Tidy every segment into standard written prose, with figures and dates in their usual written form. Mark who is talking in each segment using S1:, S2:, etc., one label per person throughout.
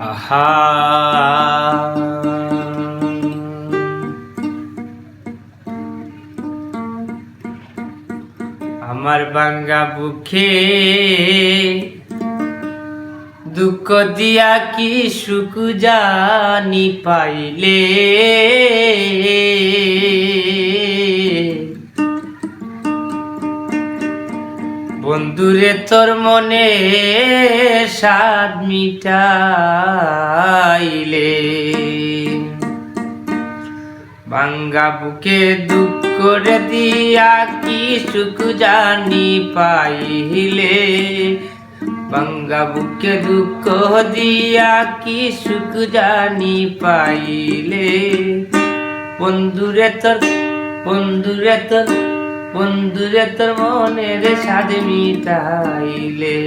S1: আহা আমার ভাঙ্গা বুকে দুঃখ দিয়া কি সুখ জানি পাইলে, বন্ধুরে তোর মনে স্বাদ মিটাইলে। ভাঙ্গা বুকে দুঃখ রে দিয়া কি সুখ জানি পাইলে, ভাঙ্গা বুকে দুঃখ দিয়া কি সুখ জানি পাইলে। বন্ধুরে তোর মনের স্বাদ মিটাইলে,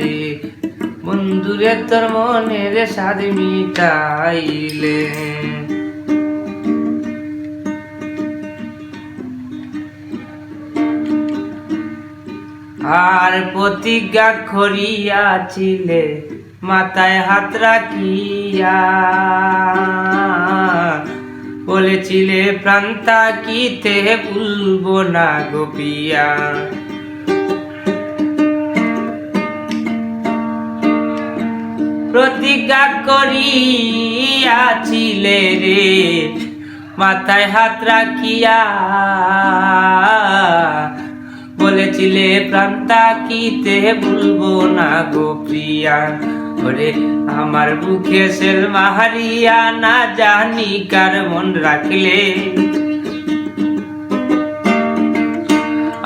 S1: বন্ধুরে তোর মনের স্বাদ মিটাইলে। আর প্রতিজ্ঞা করিয়াছিলে মাথায় হাত রাখিয়া, বলেছিলে প্রাণ থাকিতে ভুলবো না গোপিয়া। প্রতিজ্ঞা করিয়াছিলে রে মাথায় হাত রাখিয়া, বলেছিলে প্রাণ থাকিতে ভুলবো না গো প্রিয়া। ওরে আমার বুকে সেল মাহারিয়া না জানি কার মন রাখলে,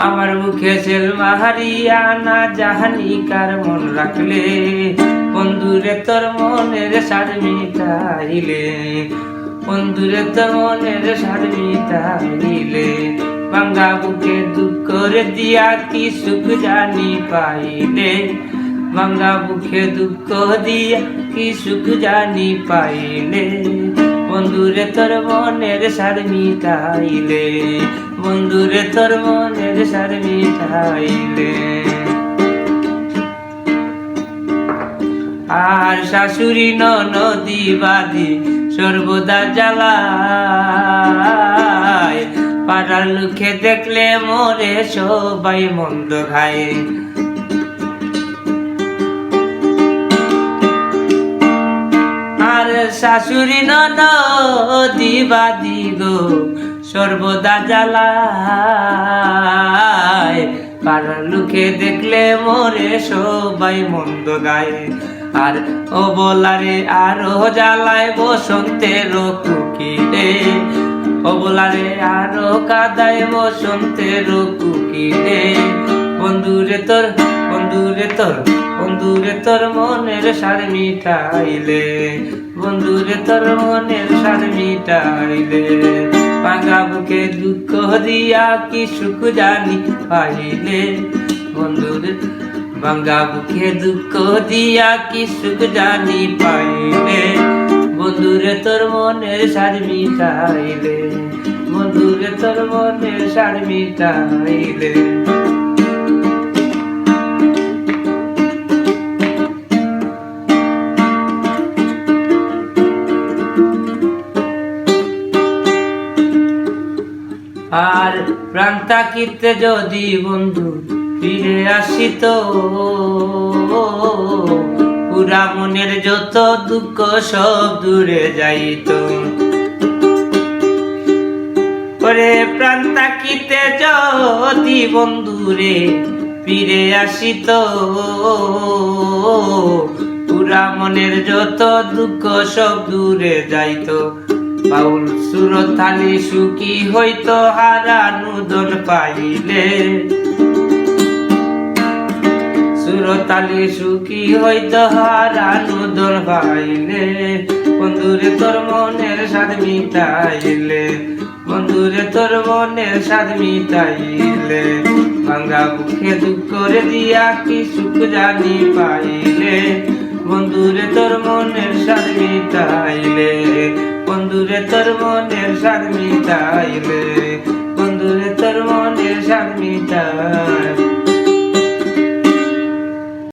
S1: আমার বুকে সেল মাহারিয়া না জানি কার মন রাখলে। বন্ধুরে তোর মনের স্বাদ মিটাইলে, বন্ধুরে তোর মনের স্বাদ মিটাইলে। ভাঙ্গা বুকে দুঃখ রে দিয়া কি সুখ জানি পাইলে, ভাঙ্গা বুকে দুঃখ দিয়া কি সুখ জানি পাইলে। বন্ধুরে তোর মনের স্বাদ মিটাইলে, বন্ধুরে তোর মনের স্বাদ মিটাইলে। আর শাশুড়ি ননদি বাদি সর্বদা জ্বালায়, পাড়ার লোকে দেখলে মোরে সবাই মন্দ খায়। আর শাশুড়ি ননদি বাদি গো সর্বদা জ্বালায়, পাড়ার লোকে দেখলে মোরে সবাই মন্দ গায়। আর ও বলারে আরো জ্বালায় বসন্তের কুকিরে, ও বলারে আরো কাদায় বসন্তের কুকিরে। বন্ধুরে তোর মনের স্বাদ মিটাইলে, বন্ধুরে তোর মনের স্বাদ মিটাইলে। ভাঙ্গা বুকে দুঃখ দিয়া কি সুখ জানি পাইলে, বন্ধুরে ভাঙ্গা বুকে দুঃখ দিয়া কি সুখ জানি পাইলে। বন্ধুরে তোর মনের স্বাদ মিটাইলে, বন্ধুরে তোর মনের স্বাদ মিটাইলে। আর প্রাণ থাকিতে যদি বন্ধু ফিরে আসিত, পুরা মনের যত দুঃখ সব দূরে যাইত। ওরে প্রাণ থাকিতে যদি বন্ধুরে ফিরে আসিত, পুরা মনের যত দুঃখ সব দূরে যাইত। বাউল সুরতালি সুখী হইতো হারানো দল পাইলে, সুরতালি সুখী হইতো হারানো দল পাইলে। বন্ধুরে তোর মনের স্বাদ মিটাইলে, বন্ধুরে তোর মনের স্বাদ মিটাইলে। ভাঙ্গা বুকে দুঃখ রে দিয়া কি সুখ জানি পাইলে, বন্ধুরে তোর মনের স্বাদ মিটাইলে, বন্ধুরে তোর মনের স্বাদ মিটাইলে, বন্ধুরে তোর মনের স্বাদ মিটাইলে।